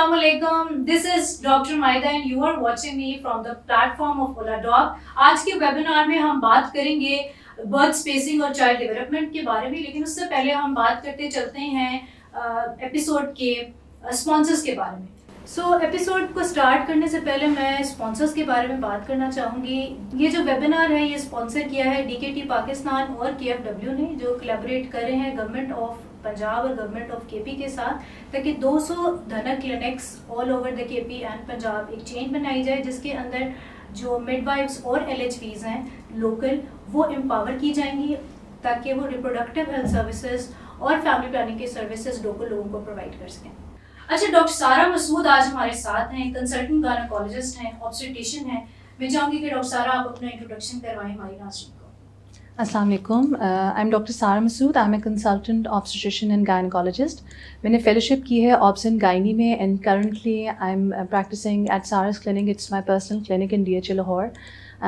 Assalamu alaikum. This is Dr. Maida and you are watching me from the platform of Ola Doc. आज के webinar में हम बात करेंगे बर्थ स्पेसिंग और चाइल्ड डेवलपमेंट के बारे में, लेकिन उससे पहले हम बात करते चलते हैं एपिसोड के स्पॉन्सर्स के बारे में। एपिसोड को स्टार्ट करने से पहले मैं स्पॉन्सर्स के बारे में बात करना चाहूँगी। ये जो वेबिनार है ये स्पॉन्सर किया है डीकेटी पाकिस्तान और KFW ने, जो कोलैबोरेट कर रहे हैं गवर्नमेंट ऑफ पंजाब और गवर्नमेंट ऑफ KP के साथ, ताकि 200 धनक clinics all over the KP and Punjab एक चेन बनाई जाए जिसके अंदर जो मिडवाइफ्स और LHVs हैं लोकल, वो एम्पावर की जाएंगी ताकि वो रिप्रोडक्टिव हेल्थ सर्विसेज और फैमिली प्लानिंग की सर्विसेज लोकल लोगों को प्रोवाइड कर सकें। अच्छा, डॉक्टर सारा मसूद आज हमारे साथ हैं, कंसल्टेंट गायनेकोलॉजिस्ट हैं, ऑब्स्टेट्रिशियन हैं। मैं चाहूँगी कि डॉक्टर सारा आप अपना इंट्रोडक्शन करवाएं हमारी नाज़रीन को। Assalamu alaikum. I'm Dr. Sara Masood. I'm a consultant obstetrician and gynecologist. मैंने fellowship की है Obs and Gynae में, and currently I'm practicing at Sara's clinic. It's my personal clinic in DH Lahore.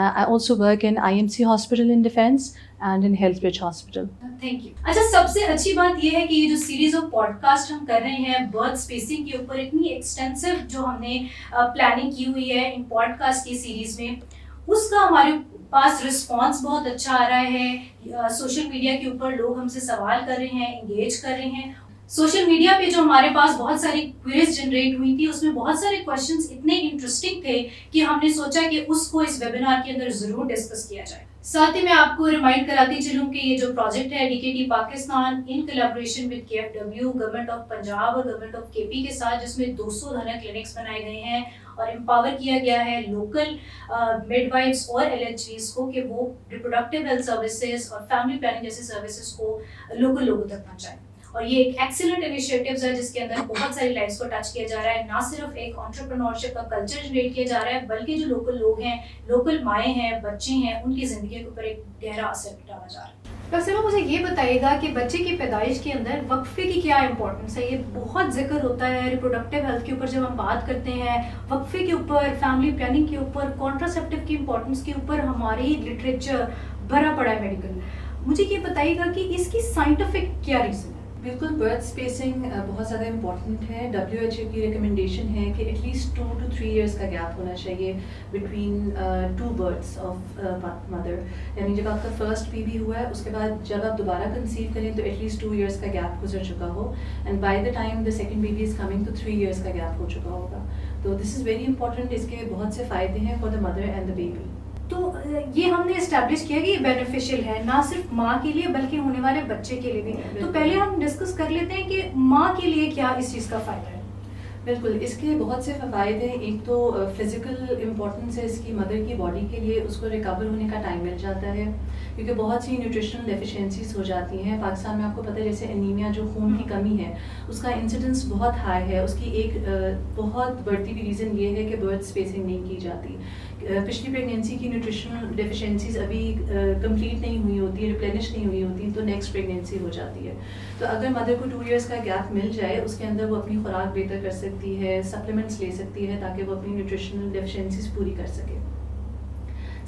I also work in IMC Hospital in Defence and in Healthbridge Hospital. Thank you. अच्छा, सबसे अच्छी बात ये है कि ये जो सीरीज ऑफ पॉडकास्ट हम कर रहे हैं बर्थ स्पेसिंग के ऊपर, इतनी एक्सटेंसिव जो हमने प्लानिंग की हुई है इन पॉडकास्ट की सीरीज में, उसका हमारे पास रिस्पांस बहुत अच्छा आ रहा है। सोशल मीडिया के ऊपर लोग हमसे सवाल कर रहे हैं, एंगेज कर रहे हैं। सोशल मीडिया पे जो हमारे पास बहुत सारी क्वेरीज जनरेट हुई थी, उसमें बहुत सारे क्वेश्चंस इतने इंटरेस्टिंग थे कि हमने सोचा कि उसको इस वेबिनार के अंदर जरूर डिस्कस किया जाए। साथ ही मैं आपको रिमाइंड कराती चलूँ कि ये जो प्रोजेक्ट है DKT Pakistan in collaboration with KFW, government of Punjab और गवर्नमेंट ऑफ KP के साथ, जिसमें 200 धनक क्लिनिक्स बनाए गए हैं और एम्पावर किया गया है लोकल मिडवाइफ्स और LHVs को कि वो रिप्रोडक्टिव हेल्थ सर्विसेज और फैमिली प्लानिंग जैसी सर्विसेज को लोकल लोगों तक पहुंचाएं। और ये एक एक्सीलेंट इनिशिएटिव्स है जिसके अंदर बहुत सारी लाइव्स को टच किया जा रहा है। ना सिर्फ एक एंटरप्रेन्योरशिप का कल्चर जनरेट किया जा रहा है, बल्कि जो लोकल लोग हैं, लोकल माएँ हैं, बच्चे हैं, उनकी ज़िंदगी के ऊपर एक गहरा असर डाला जा रहा है। वैसे मुझे ये बताइएगा कि बच्चे की पैदाइश के अंदर वक्फे की क्या इंपॉर्टेंस है? ये बहुत जिक्र होता है रिप्रोडक्टिव हेल्थ के ऊपर जब हम बात करते हैं, वक्फे के ऊपर, फैमिली प्लानिंग के ऊपर, कॉन्ट्रासेप्टिव की इंपॉर्टेंस के ऊपर हमारी लिटरेचर भरा पड़ा है मेडिकल। मुझे ये बताइएगा कि इसकी साइंटिफिक क्या रीज़न है? बिल्कुल, बर्थ स्पेसिंग बहुत ज़्यादा इम्पॉर्टेंट है। WHO की रिकमेंडेशन है कि एटलीस्ट 2 to 3 years का गैप होना चाहिए बिटवीन 2 births ऑफ मदर। यानी जब आपका फर्स्ट बेबी हुआ है उसके बाद जब आप दोबारा कंसीव करें तो एटलीस्ट 2 years का गैप गुजर चुका हो, and by the time the second baby is coming तो 3 years का गैप हो चुका होगा। तो दिस इज़ वेरी इंपॉर्टेंट। इसके बहुत से फ़ायदे हैं for the mother and the baby. तो ये हमने एस्टैब्लिश किया कि ये बेनिफिशियल है ना सिर्फ माँ के लिए बल्कि होने वाले बच्चे के लिए भी। तो पहले हम डिस्कस कर लेते हैं कि माँ के लिए क्या इस चीज़ का फ़ायदा है। बिल्कुल, इसके बहुत से फ़ायदे हैं। एक तो फिज़िकल इम्पोर्टेंस है इसकी मदर की बॉडी के लिए, उसको रिकवर होने का टाइम मिल जाता है क्योंकि बहुत सी न्यूट्रिशनल डेफिशिएंसीज हो जाती हैं। पाकिस्तान में आपको पता है जैसे एनीमिया, जो खून की कमी है, उसका इंसिडेंस बहुत हाई है। उसकी एक बहुत बढ़ती हुई रीज़न ये है कि बर्थ स्पेसिंग नहीं की जाती। पिछली प्रेगनेंसी की न्यूट्रिशनल डेफिशिएंसीज अभी कंप्लीट नहीं हुई होती, रिप्लेनिश नहीं हुई होती, तो नेक्स्ट प्रेगनेंसी हो जाती है। तो अगर मदर को 2 years का गैप मिल जाए, उसके अंदर वो अपनी खुराक बेहतर कर सकती है, सप्लीमेंट्स ले सकती है ताकि वो अपनी न्यूट्रिशनल डेफिशिएंसीज पूरी कर सके।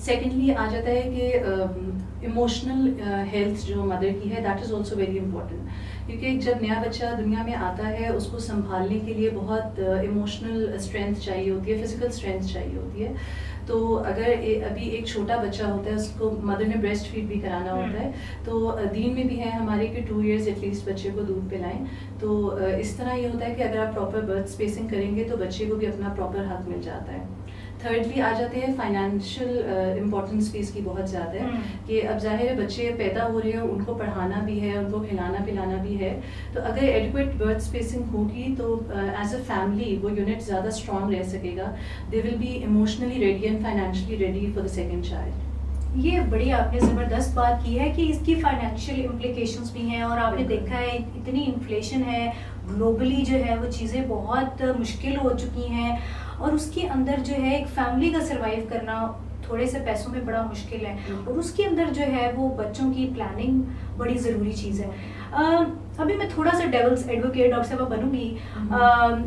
सेकेंडली आ जाता है कि इमोशनल हेल्थ जो मदर की है, that is also very important क्योंकि जब नया बच्चा दुनिया में आता है उसको संभालने के लिए बहुत इमोशनल स्ट्रेंथ चाहिए होती है, फिजिकल स्ट्रेंथ चाहिए होती है। तो अगर अभी एक छोटा बच्चा होता है, उसको मदर ने ब्रेस्ट फीड भी कराना होता है, तो दीन में भी है हमारे कि 2 years एटलीस्ट बच्चे को दूध पिलाएं। तो इस तरह ये होता है कि अगर आप प्रॉपर बर्थ स्पेसिंग करेंगे तो बच्चे को भी अपना प्रॉपर हक मिल जाता है। थर्डली आ जाते हैं फाइनेंशियल इम्पोर्टेंस भी इसकी बहुत ज़्यादा है कि अब ज़ाहिर है बच्चे पैदा हो रहे हैं, उनको पढ़ाना भी है, उनको खिलाना पिलाना भी है। तो अगर एडिक्वेट बर्थ स्पेसिंग होगी तो एज अ फैमिली वो यूनिट ज़्यादा स्ट्रॉन्ग रह सकेगा। They will be emotionally ready and financially ready for the second child. ये बड़ी आपने ज़बरदस्त बात की है कि इसकी फाइनेंशियल इम्प्लीकेशंस भी हैं, और आपने देखा है इतनी इन्फ्लेशन है ग्लोबली, जो है वो चीज़ें बहुत मुश्किल हो चुकी हैं, और उसके अंदर जो है एक फैमिली का सर्वाइव करना थोड़े से पैसों में बड़ा मुश्किल है, और उसके अंदर जो है वो बच्चों की प्लानिंग बड़ी ज़रूरी चीज़ है। अभी मैं थोड़ा सा डेविल्स एडवोकेट डॉक्टर साहब बनूंगी।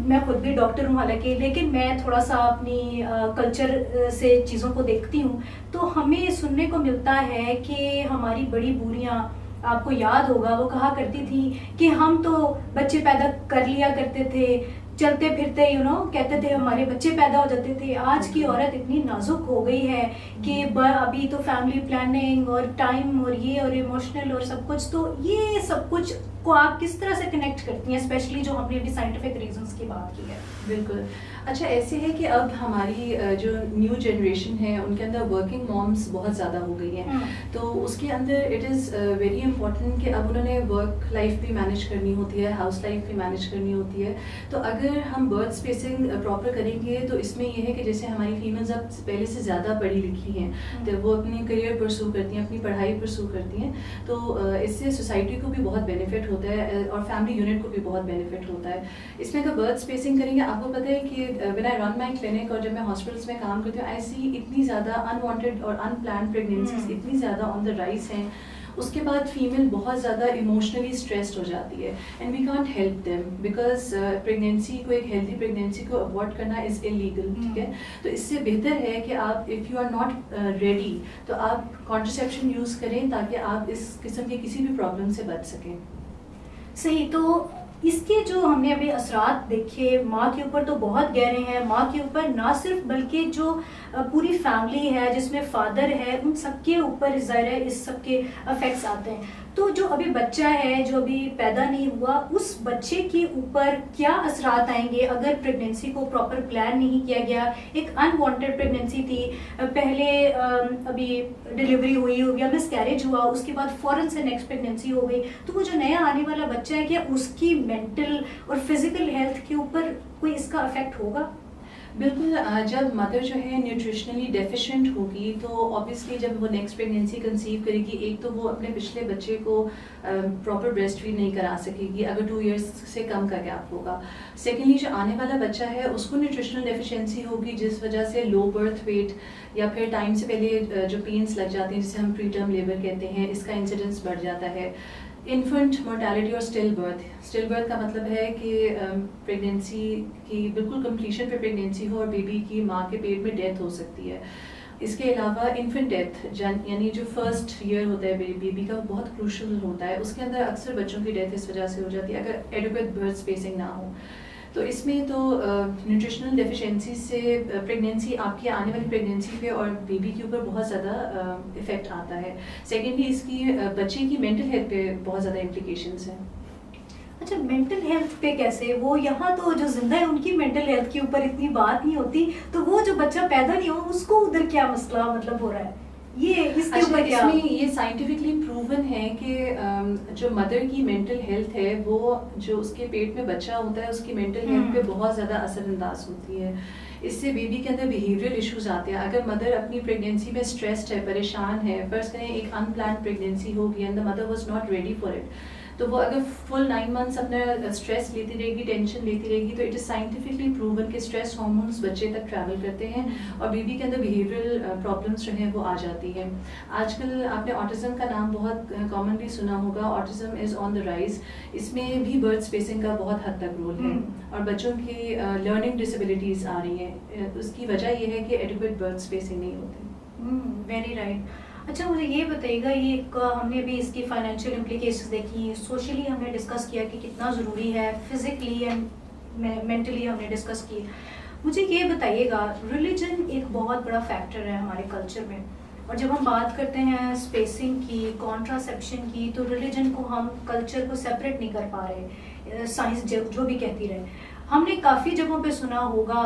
मैं खुद भी डॉक्टर हूँ हालांकि, लेकिन मैं थोड़ा सा अपनी कल्चर से चीज़ों को देखती हूँ। तो हमें सुनने को मिलता है कि हमारी बड़ी बूढ़ियाँ, आपको याद होगा वो कहा करती थी कि हम तो बच्चे पैदा कर लिया करते थे, चलते फिरते कहते थे हमारे बच्चे पैदा हो जाते थे। आज की औरत इतनी नाजुक हो गई है कि अभी तो फैमिली प्लानिंग और टाइम और ये और इमोशनल और सब कुछ, तो ये सब कुछ को आप किस तरह से कनेक्ट करती हैं, स्पेशली जो हमने अभी साइंटिफिक रीजंस की बात की है? बिल्कुल। अच्छा, ऐसे है कि अब हमारी जो न्यू जनरेशन है उनके अंदर वर्किंग मॉम्स बहुत ज़्यादा हो गई हैं, तो उसके अंदर इट इज़ वेरी इंपॉर्टेंट कि अब उन्होंने वर्क लाइफ भी मैनेज करनी होती है, हाउस लाइफ भी मैनेज करनी होती है। तो अगर हम बर्थ स्पेसिंग प्रॉपर करेंगे तो इसमें यह है कि जैसे हमारी फीमेल्स अब पहले से ज़्यादा पढ़ी लिखी हैं, तो वो अपनी करियर परसू करती हैं, अपनी पढ़ाई परसू करती हैं, तो इससे सोसाइटी को भी बहुत बेनिफिट होता है और फैमिली यूनिट को भी बहुत बेनिफिट होता है। इसमें अगर बर्थ स्पेसिंग करेंगे, आपको पता है कि when I run my clinic और जब मैं हॉस्पिटल्स में काम करती हूँ, आई सी इतनी ज़्यादा अनवांटेड और अनप्लान्ड प्रेगनेंसीज इतनी ज़्यादा ऑन द राइज हैं। उसके बाद फीमेल बहुत ज़्यादा इमोशनली स्ट्रेस्ड हो जाती है and we can't help them because pregnancy को, एक हेल्दी प्रेगनेंसी को अवॉइड करना इज़ इलीगल, ठीक है। तो इससे बेहतर है कि आप if you are not ready तो आप कॉन्ट्रासेप्शन यूज़ करें ताकि आप इस किस्म के किसी भी प्रॉब्लम से बच सकें। सही। तो इसके जो हमने अभी असरात देखे माँ के ऊपर तो बहुत गहरे हैं, माँ के ऊपर ना सिर्फ बल्कि जो पूरी फैमिली है जिसमें फादर है उन सबके ऊपर ज़ाहिर है इस सब के इफेक्ट्स आते हैं। तो जो अभी बच्चा है जो अभी पैदा नहीं हुआ, उस बच्चे के ऊपर क्या असरात आएंगे अगर प्रेगनेंसी को प्रॉपर प्लान नहीं किया गया? एक अनवांटेड प्रेगनेंसी थी, पहले अभी डिलीवरी हुई हो गया, मिसकैरेज हुआ, उसके बाद फ़ौरन से नेक्स्ट प्रेगनेंसी हो गई, तो वो जो नया आने वाला बच्चा है क्या उसकी मेंटल और फिजिकल हेल्थ के ऊपर कोई इसका इफेक्ट होगा? बिल्कुल। जब मदर जो है न्यूट्रिशनली डेफिशिएंट होगी तो ऑब्वियसली जब वो नेक्स्ट प्रेगनेंसी कंसीव करेगी, एक तो वो अपने पिछले बच्चे को प्रॉपर ब्रेस्ट फीड नहीं करा सकेगी अगर 2 इयर्स से कम का गैप होगा। सेकेंडली जो आने वाला बच्चा है उसको न्यूट्रिशनल डेफिशिएंसी होगी जिस वजह से लो बर्थ वेट या फिर टाइम से पहले जो पेन्स लग जाते हैं जिसे हम प्री टर्म लेबर कहते हैं, इसका इंसिडेंस बढ़ जाता है। इन्फेंट मोर्टेलिटी और स्टिल बर्थ का मतलब है कि प्रेगनेंसी की बिल्कुल कंप्लीशन पे प्रेगनेंसी हो और बेबी की माँ के पेट में डेथ हो सकती है। इसके अलावा इन्फेंट डेथ यानी जो फर्स्ट ईयर होता है बेबी का, वो बहुत क्रूशल होता है, उसके अंदर अक्सर बच्चों की डेथ इस वजह से हो जाती है अगर एडिक्वेट बर्थ स्पेसिंग ना हो। तो इसमें तो न्यूट्रिशनल डेफिशिएंसी से प्रेगनेंसी, आपकी आने वाली प्रेगनेंसी पे और बेबी के ऊपर बहुत ज़्यादा इफ़ेक्ट आता है। सेकेंडली इसकी बच्चे की मेंटल हेल्थ पे बहुत ज़्यादा इम्प्लिकेशंस हैं। अच्छा, मेंटल हेल्थ पे कैसे? वो यहाँ तो जो जिंदा है उनकी मेंटल हेल्थ के ऊपर इतनी बात नहीं होती, तो वो जो बच्चा पैदा नहीं हो उसको उधर क्या मसला मतलब हो रहा है? ये इसके ऊपर क्या? इसमें ये साइंटिफिकली प्रूवन है कि जो मदर की मेंटल हेल्थ है वो जो उसके पेट में बच्चा होता है उसकी मेंटल हेल्थ पे बहुत ज़्यादा असरअंदाज होती है। इससे बेबी के अंदर बिहेवियरल इश्यूज आते हैं। अगर मदर अपनी प्रेगनेंसी में स्ट्रेस्ड है, परेशान है, फर्स्ट करें एक अनप्लान्ड प्रेगनेंसी होगी and the mother was not ready for it, तो वो अगर फुल 9 मंथ्स अपना स्ट्रेस लेती रहेगी, टेंशन लेती रहेगी, तो इट इज़ साइंटिफिकली प्रूवन कि स्ट्रेस हार्मोन्स बच्चे तक ट्रैवल करते हैं और बेबी के अंदर बिहेवियरल प्रॉब्लम्स जो हैं वो आ जाती हैं। आजकल आपने ऑटिज़म का नाम बहुत कॉमनली सुना होगा। Autism is on the rise. इसमें भी बर्थ स्पेसिंग का बहुत हद तक रोल है और बच्चों की लर्निंग डिसेबिलिटीज़ आ रही हैं। उसकी वजह यह है कि एडिक्वेट बर्थ स्पेसिंग नहीं होती। Very right. अच्छा, मुझे ये बताइएगा, ये हमने भी इसकी फाइनेंशियल इम्प्लीकेशंस देखी, सोशली हमने डिस्कस किया कि कितना ज़रूरी है, फिज़िकली एंड मेंटली हमने डिस्कस की। मुझे ये बताइएगा, रिलीजन एक बहुत बड़ा फैक्टर है हमारे कल्चर में, और जब हम बात करते हैं स्पेसिंग की, कॉन्ट्रासेप्शन की, तो रिलीजन को हम कल्चर को सेपरेट नहीं कर पा रहे। साइंस जो भी कहती रहे, हमने काफ़ी जगहों पे सुना होगा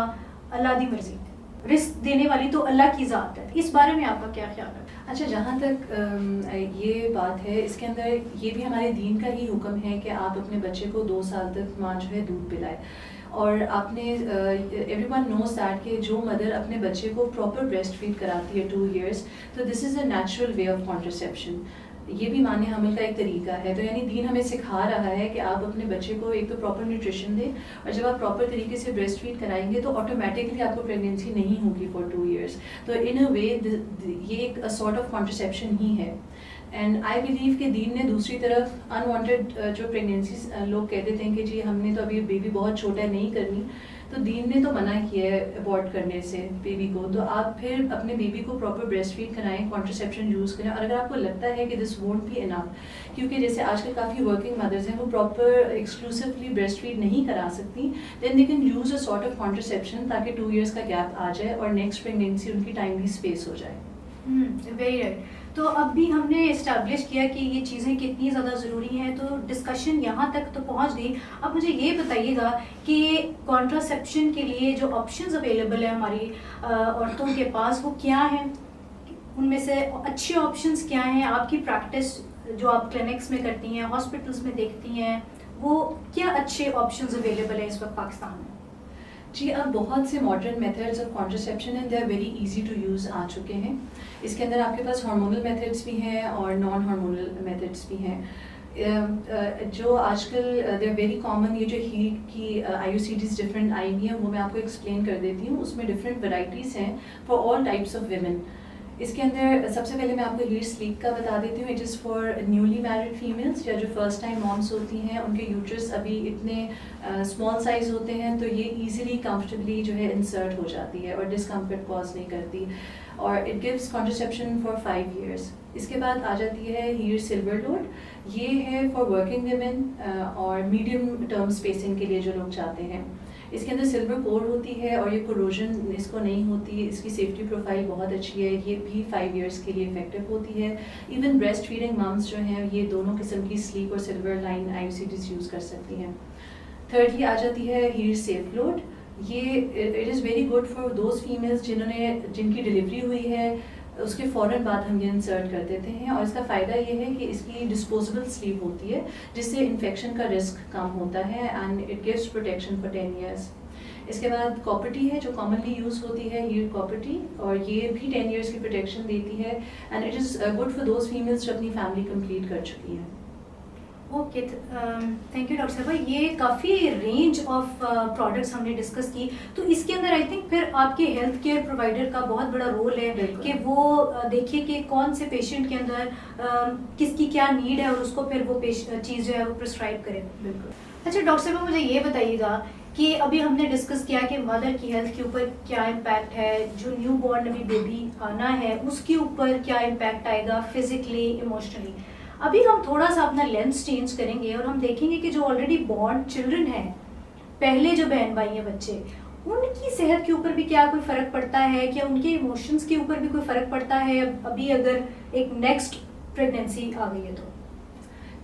अल्लाह दी मर्जी, रिस्क देने वाली तो अल्लाह की ज़ात है। इस बारे में आपका क्या ख्याल है? अच्छा, जहाँ तक ये बात है, इसके अंदर ये भी हमारे दीन का ही हुक्म है कि आप अपने बच्चे को 2 साल तक माँ जो है दूध पिलाए। और आपने एवरीवन नोज दैट कि जो मदर अपने बच्चे को प्रॉपर ब्रेस्ट फीड कराती है 2 इयर्स, तो this is a natural way of contraception. ये भी मान्य हमल का एक तरीका है। तो यानी दीन हमें सिखा रहा है कि आप अपने बच्चे को एक तो प्रॉपर न्यूट्रिशन दें, और जब आप प्रॉपर तरीके से ब्रेस्ट फीड कराएंगे तो ऑटोमेटिकली आपको प्रेगनेंसी नहीं होगी फॉर 2 इयर्स। तो इन अ वे ये एक सॉर्ट ऑफ कॉन्ट्रासेप्शन ही है। एंड आई बिलीव कि दीन ने दूसरी तरफ अनवांटेड जो प्रेगनेंसीज लोग कहते थे कि जी हमने तो अभी बेबी बहुत छोटा है नहीं करनी, तो दीन ने तो मना किया है अबॉर्ट करने से बेबी को, तो आप फिर अपने बेबी को प्रॉपर ब्रेस्ट फीड कराएं, कॉन्ट्रासेप्शन यूज़ करें। और अगर आपको लगता है कि दिस वोंट बी इनफ, क्योंकि जैसे आजकल काफ़ी वर्किंग मदर्स हैं वो प्रॉपर एक्सक्लूसिवली ब्रेस्ट फीड नहीं करा सकती, then they can use a sort of contraception ताकि 2 years का गैप आ जाए और नेक्स्ट प्रेगनेंसी उनकी टाइमली स्पेस हो जाए। Very right. तो अब भी हमने इस्टेब्लिश किया कि ये चीज़ें कितनी ज़्यादा ज़रूरी हैं, तो डिस्कशन यहाँ तक तो पहुँच गई। अब मुझे ये बताइएगा कि कॉन्ट्रासेप्शन के लिए जो ऑप्शंस अवेलेबल है हमारी औरतों के पास वो क्या हैं, उनमें से अच्छे ऑप्शंस क्या हैं, आपकी प्रैक्टिस जो आप क्लिनिक्स में करती हैं, हॉस्पिटल्स में देखती हैं, वो क्या अच्छे ऑप्शंस अवेलेबल है इस वक्त पाकिस्तान में? जी, अब बहुत से मॉडर्न मेथड्स ऑफ कॉन्ट्रासेप्शन हैं, they are very easy to use आ चुके हैं। इसके अंदर आपके पास हार्मोनल मेथड्स भी हैं और नॉन हार्मोनल मेथड्स भी हैं। जो आजकल दे आर वेरी कॉमन, ये जो हीट की IUCDs डिफरेंट आई हुई हैं वो मैं आपको एक्सप्लेन कर देती हूँ। उसमें डिफरेंट वैराइटीज़ हैं for all types of women. इसके अंदर सबसे पहले मैं आपको हीट स्लीप का बता देती हूँ। It is for newly married females या जो फर्स्ट टाइम मॉम्स होती हैं, उनके यूट्रस अभी इतने स्मॉल साइज़ होते हैं तो ये इजीली कंफर्टेबली जो है इंसर्ट हो जाती है और डिस्कम्फर्ट कॉज नहीं करती, और it gives contraception for 5 years। इसके बाद आ जाती है हीर सिल्वर लोड, ये है फॉर वर्किंग वुमेन और मीडियम टर्म स्पेसिंग के लिए जो लोग चाहते हैं। इसके अंदर सिल्वर कोर होती है और ये कोरोजन इसको नहीं होती, इसकी सेफ्टी प्रोफाइल बहुत अच्छी है, ये भी 5 years के लिए इफेक्टिव होती है। इवन ब्रेस्ट फीडिंग मम्स जो हैं ये दोनों किस्म की स्लीप और सिल्वर लाइन IUCDs यूज़ कर सकती हैं। थर्डली आ जाती है हीर सेफ लोड, ये it is very good for those females जिनकी डिलीवरी हुई है उसके फ़ौरन बाद हम ये इंसर्ट कर देते हैं, और इसका फ़ायदा ये है कि इसकी डिस्पोजेबल स्लीव होती है जिससे इन्फेक्शन का रिस्क कम होता है and it gives protection for 10 years। इसके बाद कॉपर्टी है जो कॉमनली यूज़ होती है, हीर कॉपर्टी, और ये भी 10 years की प्रोटेक्शन देती है and it is good for those females जो अपनी फैमिली कंप्लीट कर चुकी हैं। ओके, थैंक यू डॉक्टर साहबा। ये काफ़ी रेंज ऑफ प्रोडक्ट्स हमने डिस्कस की, तो इसके अंदर आई थिंक फिर आपके हेल्थ केयर प्रोवाइडर का बहुत बड़ा रोल है कि वो देखिए कि कौन से पेशेंट के अंदर किसकी क्या नीड है और उसको फिर वो चीज़ जो है वो प्रिस्क्राइब करे। बिल्कुल। अच्छा डॉक्टर साहबा, मुझे ये बताइएगा कि अभी हमने डिस्कस किया कि मदर की हेल्थ के ऊपर क्या इम्पैक्ट है, जो न्यू बॉर्न अभी बेबी आना है उसके ऊपर क्या इम्पैक्ट आएगा फिजिकली इमोशनली। अभी हम थोड़ा सा अपना लेंस चेंज करेंगे और हम देखेंगे कि जो ऑलरेडी बॉर्न चिल्ड्रन हैं, पहले जो बहन भाई हैं बच्चे, उनकी सेहत के ऊपर भी क्या कोई फ़र्क पड़ता है, क्या उनके इमोशंस के ऊपर भी कोई फ़र्क पड़ता है अभी अगर एक नेक्स्ट प्रेगनेंसी आ गई है तो?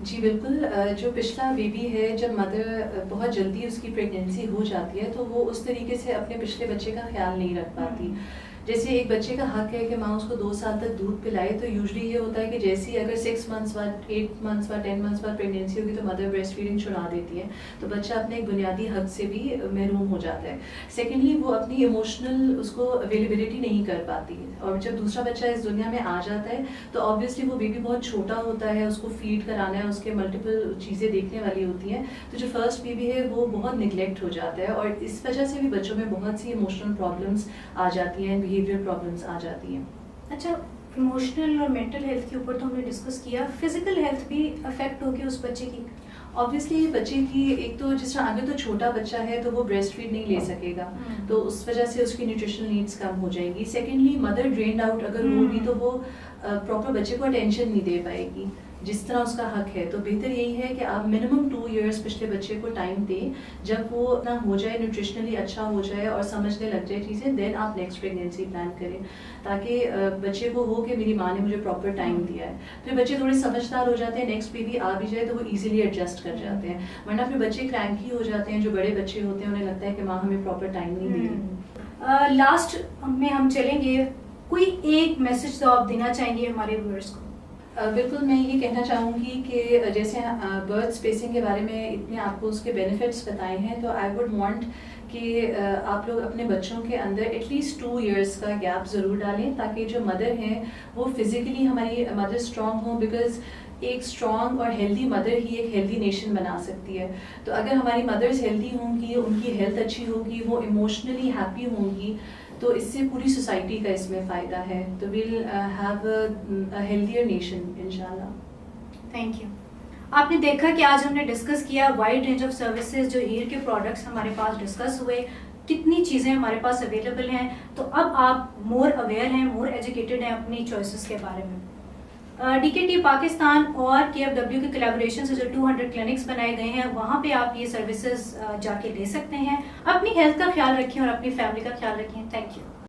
जी बिल्कुल। जो पिछला बेबी है, जब मदर बहुत जल्दी उसकी प्रेगनेंसी हो जाती है तो वो उस तरीके से अपने पिछले बच्चे का ख्याल नहीं रख पाती। जैसे एक बच्चे का हक है कि माँ उसको 2 साल तक दूध पिलाए, तो यूजुअली ये होता है कि जैसे ही अगर 6 months बाद, 8 months बाद, 10 months बाद प्रेगनेंसी होगी तो मदर ब्रेस्ट फीडिंग छुड़ा देती है, तो बच्चा अपने एक बुनियादी हक से भी महरूम हो जाता है। सेकेंडली वो अपनी इमोशनल उसको अवेलेबिलिटी नहीं कर पाती, और जब दूसरा बच्चा इस दुनिया में आ जाता है तो ऑब्वियसली वो बेबी बहुत छोटा होता है, उसको फीड कराना है, उसके मल्टीपल चीज़ें देखने वाली होती हैं, तो जो फर्स्ट बेबी है वो बहुत निगलेक्ट हो जाता है, और इस वजह से भी बच्चों में बहुत सी इमोशनल प्रॉब्लम्स आ जाती हैं, बिहेवियर प्रॉब्लम्स आ जाती हैं। अच्छा, इमोशनल और मेंटल हेल्थ के ऊपर तो हमने डिस्कस किया, फिजिकल हेल्थ भी अफेक्ट होगी उस बच्चे की? ऑब्वियसली बच्चे की एक तो जिस तरह अगर तो छोटा बच्चा है तो वो ब्रेस्ट फीड नहीं ले सकेगा, तो उस वजह से उसकी न्यूट्रिशनल नीड्स कम हो जाएंगी। सेकेंडली मदर ड्रेन्ड आउट अगर होगी तो वो प्रॉपर बच्चे को अटेंशन नहीं दे पाएगी जिस तरह उसका हक है। तो बेहतर यही है कि आप मिनिमम 2 years पिछले बच्चे को टाइम दें, जब वो अपना हो जाए, न्यूट्रिशनली अच्छा हो जाए और समझने लग जाए चीज़ें, देन आप नेक्स्ट प्रेगनेंसी प्लान करें, ताकि बच्चे को हो कि मेरी माँ ने मुझे प्रॉपर टाइम दिया है। फिर बच्चे थोड़े समझदार हो जाते हैं, नेक्स्ट बेबी आ भी जाए तो वो ईजिली एडजस्ट कर जाते हैं, वरना फिर बच्चे क्रैंकी हो जाते हैं। जो बड़े बच्चे होते हैं उन्हें लगता है कि माँ हमें प्रॉपर टाइम नहीं दे रही। लास्ट में हम चलेंगे, कोई एक मैसेज तो आप देना चाहेंगे हमारे व्यूअर्स को? बिल्कुल, मैं ये कहना चाहूँगी कि जैसे बर्थ स्पेसिंग के बारे में इतने आपको उसके बेनिफिट्स बताए हैं, तो आई वुड वांट कि आप लोग अपने बच्चों के अंदर एटलीस्ट 2 years का गैप ज़रूर डालें, ताकि जो मदर हैं वो फिज़िकली हमारी मदर स्ट्रॉन्ग हो, बिकॉज़ एक स्ट्रॉन्ग और हेल्दी मदर ही एक हेल्दी नेशन बना सकती है। तो अगर हमारी मदर्स हेल्दी होंगी, उनकी हेल्थ अच्छी होगी, वो इमोशनली हैप्पी होंगी, तो इससे पूरी सोसाइटी का इसमें फ़ायदा है, तो will have a healthier nation इंशाल्लाह। Thank you. आपने देखा कि आज हमने डिस्कस किया वाइड रेंज ऑफ सर्विसेज, जो हीर के प्रोडक्ट्स हमारे पास डिस्कस हुए, कितनी चीज़ें हमारे पास अवेलेबल हैं, तो अब आप मोर अवेयर हैं, मोर एजुकेटेड हैं अपनी चॉइसेस के बारे में। DKT पाकिस्तान और KFW के कोलैबोरेशन से जो 200 क्लिनिक्स बनाए गए हैं, वहाँ पे आप ये सर्विसेज जाके ले सकते हैं। अपनी हेल्थ का ख्याल रखें और अपनी फैमिली का ख्याल रखें। Thank you.